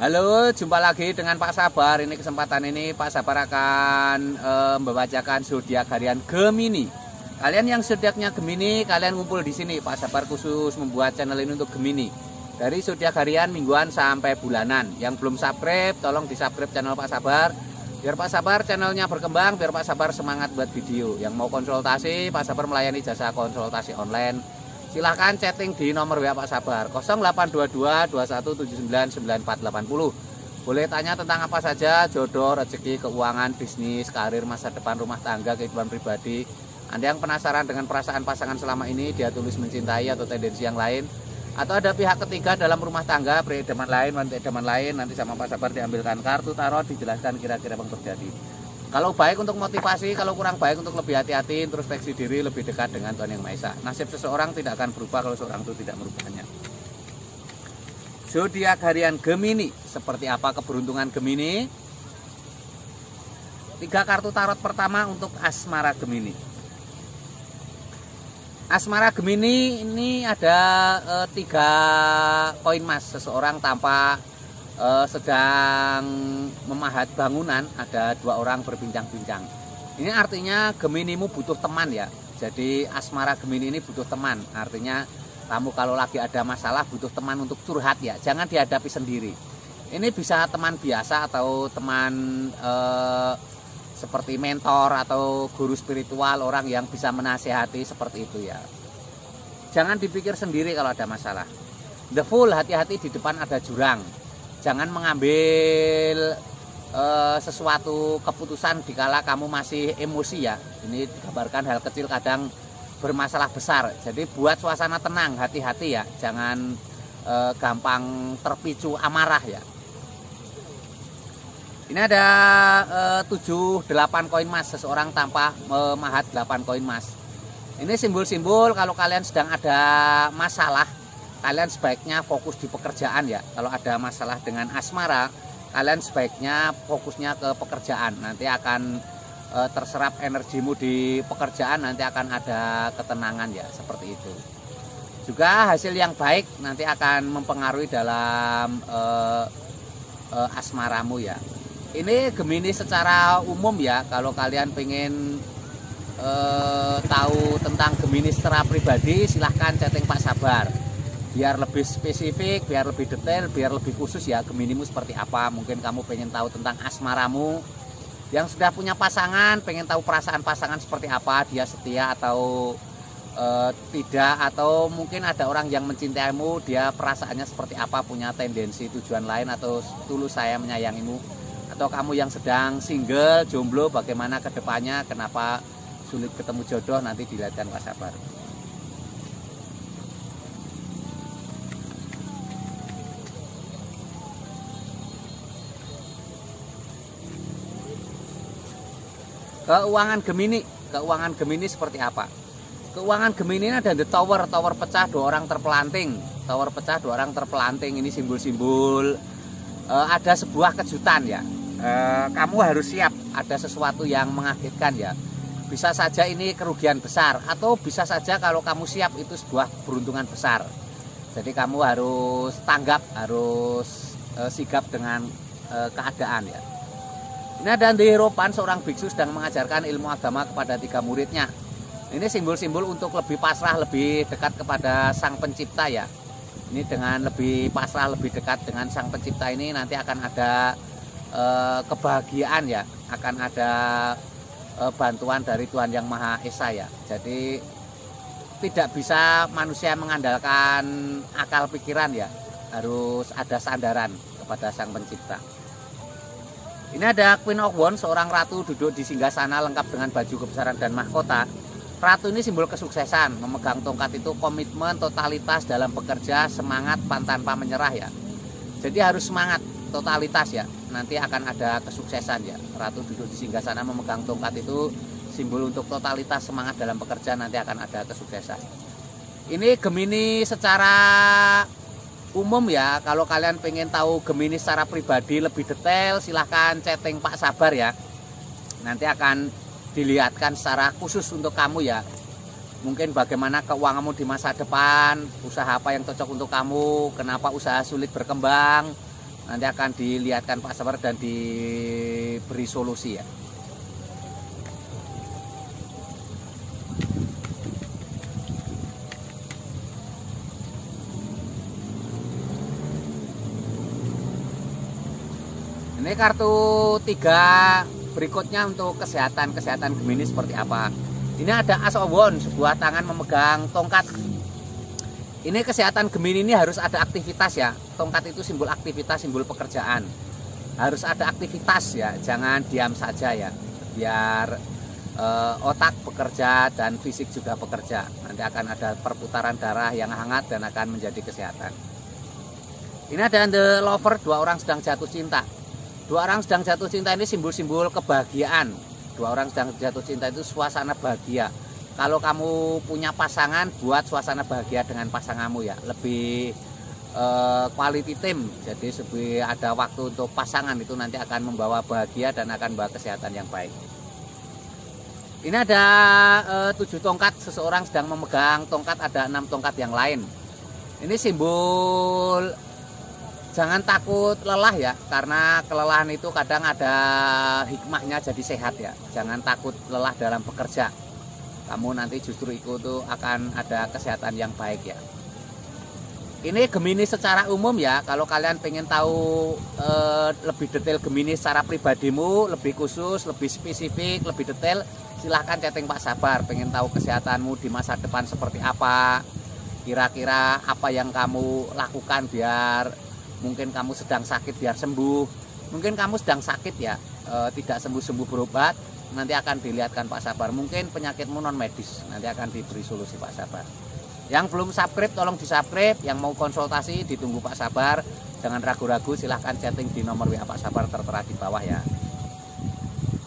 Halo, jumpa lagi dengan Pak Sabar. Ini kesempatan ini Pak Sabar akan membacakan zodiak harian Gemini. Kalian yang zodiaknya Gemini, kalian ngumpul di sini. Pak Sabar khusus membuat channel ini untuk Gemini. Dari zodiak harian, mingguan sampai bulanan. Yang belum subscribe, tolong di-subscribe channel Pak Sabar. Biar Pak Sabar channelnya berkembang, biar Pak Sabar semangat buat video. Yang mau konsultasi, Pak Sabar melayani jasa konsultasi online. Silahkan chatting di nomor WA Pak Sabar 0822 2179 9480. Boleh tanya tentang apa saja, jodoh, rezeki, keuangan, bisnis, karir, masa depan, rumah tangga, kehidupan pribadi. Anda yang penasaran dengan perasaan pasangan selama ini, dia tulus mencintai atau tendensi yang lain, atau ada pihak ketiga dalam rumah tangga, pria idaman lain, wanita idaman lain, nanti sama Pak Sabar diambilkan kartu tarot, dijelaskan kira-kira apa yang terjadi. Kalau baik untuk motivasi, kalau kurang baik untuk lebih hati-hati, introspeksi diri, lebih dekat dengan Tuhan Yang Maha Esa. Nasib seseorang tidak akan berubah kalau seorang itu tidak merubahnya. Zodiak harian Gemini, seperti apa keberuntungan Gemini? 3 kartu tarot pertama untuk asmara Gemini. Asmara Gemini ini ada 3 koin emas. Seseorang tampak sedang memahat bangunan, ada 2 orang berbincang-bincang. Ini artinya Geminimu butuh teman ya. Jadi asmara Gemini ini butuh teman. Artinya kamu kalau lagi ada masalah butuh teman untuk curhat ya. Jangan dihadapi sendiri. Ini bisa teman biasa atau teman seperti mentor atau guru spiritual, orang yang bisa menasehati seperti itu ya. Jangan dipikir sendiri kalau ada masalah. The Fool, hati-hati di depan ada jurang. Jangan mengambil sesuatu keputusan dikala kamu masih emosi ya. Ini digambarkan hal kecil kadang bermasalah besar. Jadi buat suasana tenang, hati-hati ya. Jangan gampang terpicu amarah ya. Ini ada 7-8 koin emas. Seseorang tampak memahat 8 koin emas. Ini simbol-simbol kalau kalian sedang ada masalah, kalian sebaiknya fokus di pekerjaan ya. Kalau ada masalah dengan asmara, kalian sebaiknya fokusnya ke pekerjaan. Nanti akan terserap energimu di pekerjaan, nanti akan ada ketenangan ya, seperti itu. Juga hasil yang baik nanti akan mempengaruhi dalam asmaramu ya. Ini Gemini secara umum ya. Kalau kalian pengen tahu tentang Gemini secara pribadi, silahkan chatting Pak Sabar. Biar lebih spesifik, biar lebih detail, biar lebih khusus ya Geminimu seperti apa. Mungkin kamu pengen tahu tentang asmaramu. Yang sudah punya pasangan, pengen tahu perasaan pasangan seperti apa, dia setia atau tidak, atau mungkin ada orang yang mencintaimu, dia perasaannya seperti apa, punya tendensi tujuan lain, atau tulus saya menyayangimu. Atau kamu yang sedang single, jomblo, bagaimana ke depannya, kenapa sulit ketemu jodoh, nanti dilihatkan Pak Sabar. Keuangan Gemini, keuangan Gemini seperti apa? Keuangan Gemini ini ada the tower, tower pecah 2 orang terpelanting, tower pecah 2 orang terpelanting. Ini simbol-simbol ada sebuah kejutan ya. Kamu harus siap, ada sesuatu yang mengagetkan ya. Bisa saja ini kerugian besar, atau bisa saja kalau kamu siap itu sebuah peruntungan besar. Jadi kamu harus tanggap, harus sigap dengan keadaan ya. Ini ada di Hierophant, seorang biksu sedang mengajarkan ilmu agama kepada 3 muridnya. Ini simbol-simbol untuk lebih pasrah, lebih dekat kepada Sang Pencipta ya. Ini dengan lebih pasrah, lebih dekat dengan Sang Pencipta ini nanti akan ada kebahagiaan ya, akan ada bantuan dari Tuhan Yang Maha Esa ya. Jadi tidak bisa manusia mengandalkan akal pikiran ya, harus ada sandaran kepada Sang Pencipta. Ini ada Queen of Wands, seorang ratu duduk di singgasana lengkap dengan baju kebesaran dan mahkota. Ratu ini simbol kesuksesan, memegang tongkat itu komitmen, totalitas dalam bekerja, semangat, tanpa menyerah ya. Jadi harus semangat, totalitas ya, nanti akan ada kesuksesan ya. Ratu duduk di singgasana memegang tongkat itu simbol untuk totalitas, semangat dalam bekerja, nanti akan ada kesuksesan. Ini Gemini secara umum ya. Kalau kalian pengen tahu Gemini secara pribadi lebih detail, silahkan chatting Pak Sabar ya. Nanti akan dilihatkan secara khusus untuk kamu ya. Mungkin bagaimana keuanganmu di masa depan, usaha apa yang cocok untuk kamu, kenapa usaha sulit berkembang, nanti akan dilihatkan Pak Sabar dan diberi solusi ya. Ini kartu 3 berikutnya untuk kesehatan Gemini seperti apa. Ini ada As of Wands, sebuah tangan memegang tongkat. Ini kesehatan Gemini ini harus ada aktivitas ya. Tongkat itu simbol aktivitas, simbol pekerjaan. Harus ada aktivitas ya, jangan diam saja ya. Biar otak bekerja dan fisik juga bekerja. Nanti akan ada perputaran darah yang hangat dan akan menjadi kesehatan. Ini ada The Lover, 2 orang sedang jatuh cinta. 2 orang sedang jatuh cinta ini simbol-simbol kebahagiaan. 2 orang sedang jatuh cinta itu suasana bahagia. Kalau kamu punya pasangan, buat suasana bahagia dengan pasanganmu ya. Lebih quality time. Jadi lebih ada waktu untuk pasangan, itu nanti akan membawa bahagia dan akan membawa kesehatan yang baik. Ini ada 7 tongkat, seseorang sedang memegang tongkat, ada 6 tongkat yang lain. Ini simbol jangan takut lelah ya, karena kelelahan itu kadang ada hikmahnya jadi sehat ya. Jangan takut lelah dalam bekerja. Kamu nanti justru itu akan ada kesehatan yang baik ya. Ini Gemini secara umum ya. Kalau kalian pengen tahu lebih detail Gemini secara pribadimu, lebih khusus, lebih spesifik, lebih detail, silahkan chatting Pak Sabar. Pengen tahu kesehatanmu di masa depan seperti apa, kira-kira apa yang kamu lakukan biar mungkin kamu sedang sakit biar sembuh, mungkin kamu sedang sakit ya, tidak sembuh-sembuh berobat, nanti akan dilihatkan Pak Sabar. Mungkin penyakitmu non medis, nanti akan diberi solusi Pak Sabar. Yang belum subscribe tolong di subscribe, yang mau konsultasi ditunggu Pak Sabar. Jangan ragu-ragu, silahkan chatting di nomor WA Pak Sabar tertera di bawah ya.